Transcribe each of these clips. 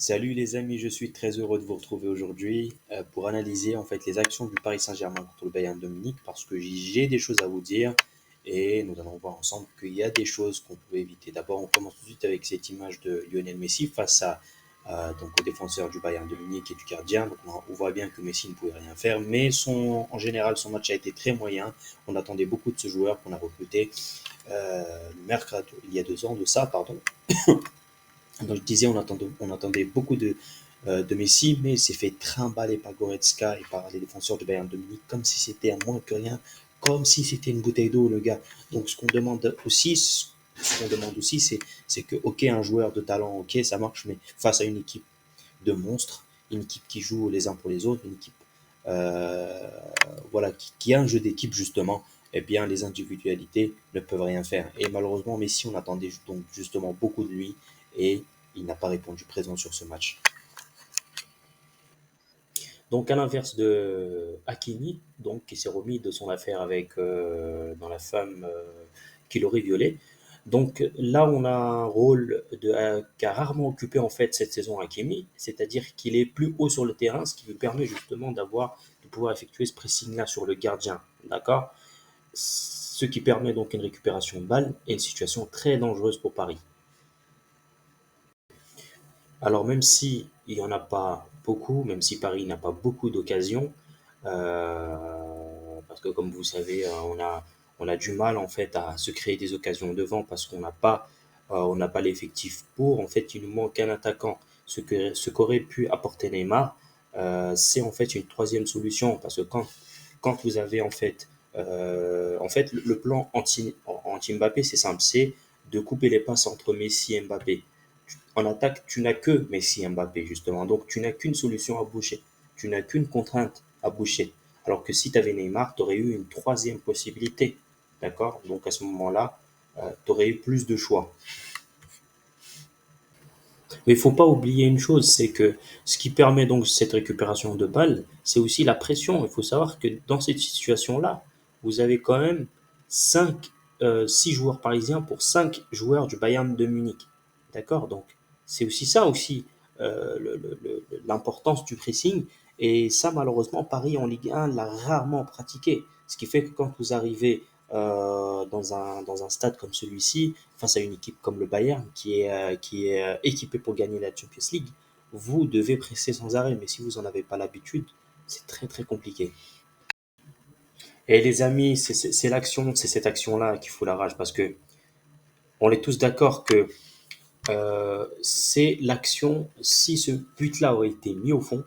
Salut les amis, je suis très heureux de vous retrouver aujourd'hui pour analyser en fait les actions du Paris Saint-Germain contre le Bayern de Munich parce que j'ai des choses à vous dire et nous allons voir ensemble qu'il y a des choses qu'on peut éviter. D'abord, on commence tout de suite avec cette image de Lionel Messi face donc au défenseur du Bayern de Munich et du gardien. Donc on voit bien que Messi ne pouvait rien faire, mais en général son match a été très moyen. On attendait beaucoup de ce joueur qu'on a recruté mercredi il y a 2 ans de ça, pardon. Donc je disais, on attendait beaucoup de Messi, mais il s'est fait trimballer par Goretzka et par les défenseurs de Bayern de Munich comme si c'était un moins que rien, comme si c'était une bouteille d'eau, le gars. Donc ce qu'on demande aussi, c'est que, ok, un joueur de talent, ok, ça marche, mais face à une équipe de monstres, une équipe qui joue les uns pour les autres, une équipe euh, voilà, qui a un jeu d'équipe justement, eh bien les individualités ne peuvent rien faire. Et malheureusement, Messi, on attendait donc justement beaucoup de lui et il n'a pas répondu présent sur ce match. Donc à l'inverse de Hakimi, donc qui s'est remis de son affaire avec dans la femme qui l'aurait violé. Donc là, on a un rôle qu'a rarement occupé en fait cette saison Hakimi, c'est-à-dire qu'il est plus haut sur le terrain, ce qui lui permet justement de pouvoir effectuer ce pressing-là sur le gardien, d'accord? Ce qui permet donc une récupération de balle et une situation très dangereuse pour Paris. Alors même si il y en a pas beaucoup, même si Paris n'a pas beaucoup d'occasions, parce que comme vous savez, on a du mal en fait à se créer des occasions devant parce qu'on n'a pas l'effectif pour. En fait, il nous manque un attaquant. Ce qu'aurait pu apporter Neymar, c'est en fait une troisième solution parce que quand vous avez en fait le plan anti Mbappé, c'est simple, c'est de couper les passes entre Messi et Mbappé. En attaque, tu n'as que Messi et Mbappé, justement. Donc, tu n'as qu'une solution à boucher. Tu n'as qu'une contrainte à boucher. Alors que si tu avais Neymar, tu aurais eu une troisième possibilité. D'accord? Donc, à ce moment-là, tu aurais eu plus de choix. Mais il ne faut pas oublier une chose, c'est que ce qui permet donc cette récupération de balles, c'est aussi la pression. Il faut savoir que dans cette situation-là, vous avez quand même 6 joueurs parisiens pour 5 joueurs du Bayern de Munich. D'accord? Donc, c'est aussi ça aussi l'importance du pressing. Et ça, malheureusement, Paris en Ligue 1 l'a rarement pratiqué. Ce qui fait que quand vous arrivez dans un stade comme celui-ci, face à une équipe comme le Bayern, qui est équipée pour gagner la Champions League, vous devez presser sans arrêt. Mais si vous n'en avez pas l'habitude, c'est très très compliqué. Et les amis, c'est cette action-là qui fout la rage parce que on est tous d'accord que c'est l'action, si ce but-là aurait été mis au fond,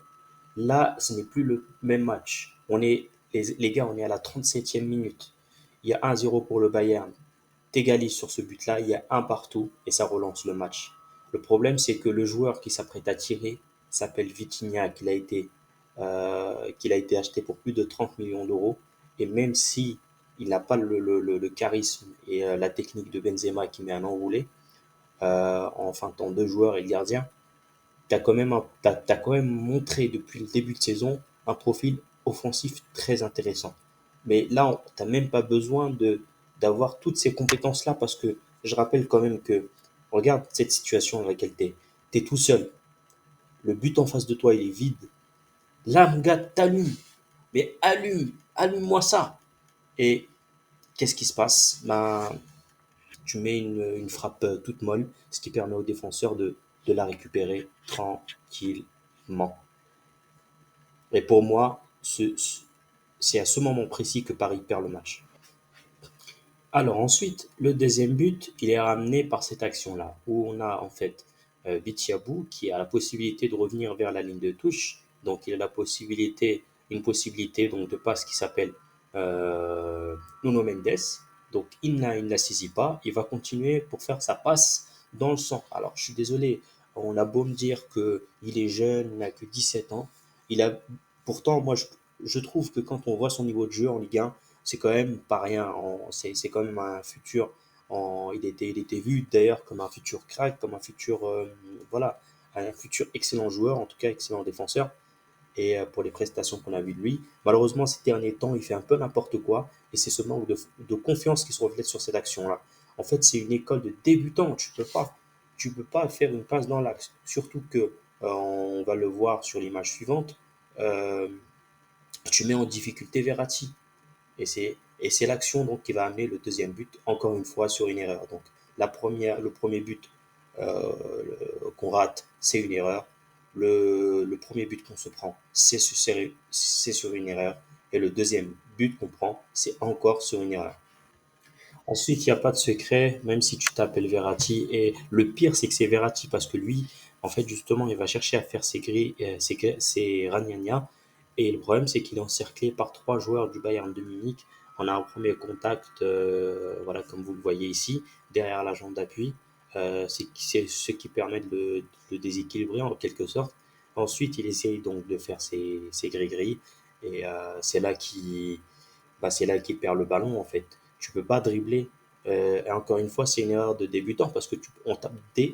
là, ce n'est plus le même match. Les gars, on est à la 37e minute. Il y a 1-0 pour le Bayern. T'égalises sur ce but-là, il y a un partout et ça relance le match. Le problème, c'est que le joueur qui s'apprête à tirer s'appelle Vitinha, qu'il a été acheté pour plus de 30 millions d'euros. Et même si il n'a pas le charisme et la technique de Benzema qui met un enroulé, enfin, tant deux joueurs et le gardien, t'as quand même montré depuis le début de saison un profil offensif très intéressant. Mais là, tu n'as même pas besoin d'avoir toutes ces compétences-là parce que je rappelle quand même que, regarde cette situation dans laquelle tu es. Tu es tout seul. Le but en face de toi, il est vide. Là, mon gars, t'allumes. Mais allume-moi ça. Et qu'est-ce qui se passe? Ben, tu mets une frappe toute molle, ce qui permet aux défenseurs de la récupérer tranquillement. Et pour moi, c'est à ce moment précis que Paris perd le match. Alors ensuite, le deuxième but, il est ramené par cette action-là, où on a en fait Bitiabou qui a la possibilité de revenir vers la ligne de touche. Donc il a une possibilité donc, de passe qui s'appelle Nuno Mendes. Donc il ne la saisit pas, il va continuer pour faire sa passe dans le centre. Alors je suis désolé, on a beau me dire qu'il est jeune, il n'a que 17 ans. Il a, pourtant, moi je trouve que quand on voit son niveau de jeu en Ligue 1, c'est quand même pas rien. C'est quand même un futur. Il était vu d'ailleurs comme un futur crack, comme un futur, voilà, un futur excellent joueur, en tout cas excellent défenseur. Et pour les prestations qu'on a vues de lui, malheureusement ces derniers temps, il fait un peu n'importe quoi. Et c'est ce manque de confiance qui se reflète sur cette action-là. En fait, c'est une école de débutants. Tu peux pas faire une passe dans l'axe. Surtout que On va le voir sur l'image suivante. Euh, Tu mets en difficulté Verratti. Et c'est l'action donc qui va amener le deuxième but, encore une fois sur une erreur. Donc le premier but qu'on rate, c'est une erreur. Le premier but qu'on se prend, c'est sur une erreur. Et le deuxième but qu'on prend, c'est encore sur une erreur. Ensuite, il n'y a pas de secret, même si tu t'appelles Verratti. Et le pire, c'est que c'est Verratti parce que lui, en fait, justement, il va chercher à faire ses grilles, ses ragnagnas. Et le problème, c'est qu'il est encerclé par trois joueurs du Bayern de Munich. On a un premier contact, voilà, comme vous le voyez ici, derrière la jambe d'appui. C'est ce qui permet de le déséquilibrer en quelque sorte. Ensuite, il essaye donc de faire ses gris-gris. Et c'est là qu'il perd le ballon en fait. Tu peux pas dribbler. Et encore une fois, c'est une erreur de débutant parce que on tape dès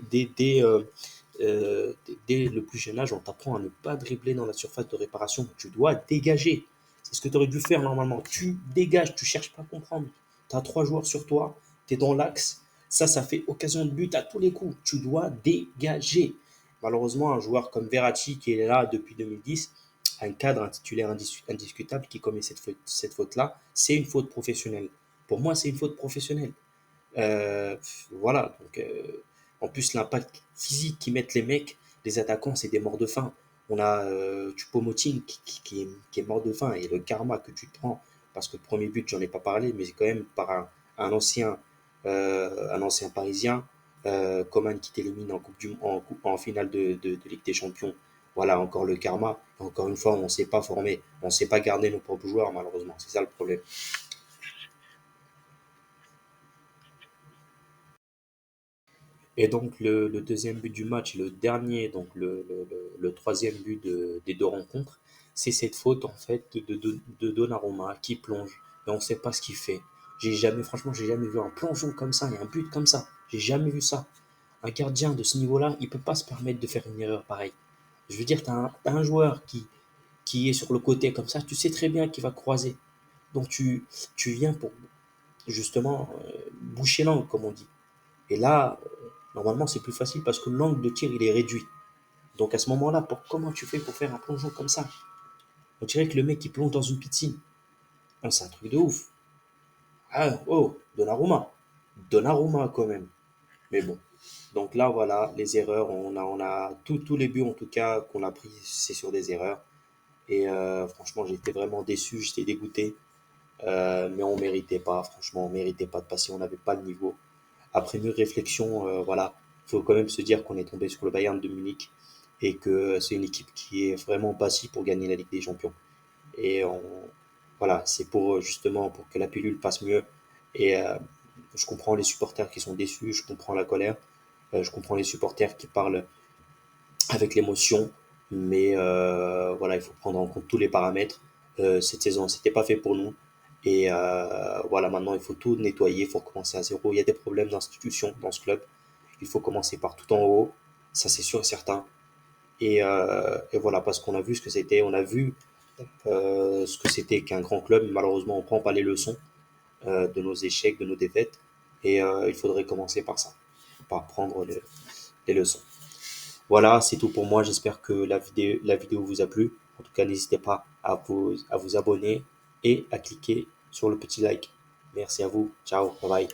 le plus jeune âge, on t'apprend à ne pas dribbler dans la surface de réparation. Tu dois dégager. C'est ce que tu aurais dû faire normalement. Tu dégages, tu cherches pas à comprendre. Tu as trois joueurs sur toi, tu es dans l'axe. Ça fait occasion de but à tous les coups. Tu dois dégager. Malheureusement, un joueur comme Verratti qui est là depuis 2010, un cadre, un titulaire indiscutable qui commet cette faute-là, c'est une faute professionnelle. Pour moi, c'est une faute professionnelle. Euh, voilà. Donc, en plus, l'impact physique qu'ils mettent les mecs, les attaquants, c'est des morts de faim. On a Choupo-Moting qui est mort de faim et le karma que tu te prends, parce que le premier but, j'en ai pas parlé, mais c'est quand même par un ancien parisien, Coman qui t'élimine en finale de Ligue des Champions. Voilà, encore le karma. Encore une fois, on ne sait pas former, on ne sait pas garder nos propres joueurs, malheureusement. C'est ça le problème. Et donc le deuxième but du match, le dernier, donc le troisième but des deux rencontres, c'est cette faute en fait de Donnarumma qui plonge et on ne sait pas ce qu'il fait. Franchement, j'ai jamais vu un plongeon comme ça et un but comme ça. J'ai jamais vu ça. Un gardien de ce niveau-là, il peut pas se permettre de faire une erreur pareille. Je veux dire, t'as un joueur qui est sur le côté comme ça, tu sais très bien qu'il va croiser. Donc tu viens pour justement boucher l'angle, comme on dit. Et là, normalement, c'est plus facile parce que l'angle de tir, il est réduit. Donc à ce moment-là, comment tu fais pour faire un plongeon comme ça? On dirait que le mec, il plonge dans une piscine. Ah, c'est un truc de ouf. Ah, oh, Donnarumma. Donnarumma quand même. Mais bon. Donc là, voilà, les erreurs, on a tous les buts en tout cas qu'on a pris, c'est sur des erreurs. Et franchement, j'étais vraiment déçu, j'étais dégoûté. Mais on méritait pas, franchement, on méritait pas de passer, on n'avait pas le niveau. Après mûre réflexion, voilà, il faut quand même se dire qu'on est tombé sur le Bayern de Munich et que c'est une équipe qui est vraiment bâtie pour gagner la Ligue des Champions. Et voilà, c'est pour justement pour que la pilule passe mieux. Et je comprends les supporters qui sont déçus, je comprends la colère, je comprends les supporters qui parlent avec l'émotion, mais voilà, il faut prendre en compte tous les paramètres. Cette saison, c'était pas fait pour nous. Et voilà, maintenant, il faut tout nettoyer, il faut recommencer à zéro. Il y a des problèmes d'institution dans ce club. Il faut commencer par tout en haut, ça c'est sûr et certain. Et voilà, parce qu'on a vu ce que c'était, on a vu ce que c'était qu'un grand club. Malheureusement, on prend pas les leçons de nos échecs, de nos défaites. Et il faudrait commencer par ça, par prendre les leçons. Voilà, c'est tout pour moi. J'espère que la vidéo vous a plu. En tout cas, n'hésitez pas à vous abonner et à cliquer sur le petit like. Merci à vous. Ciao. Bye bye.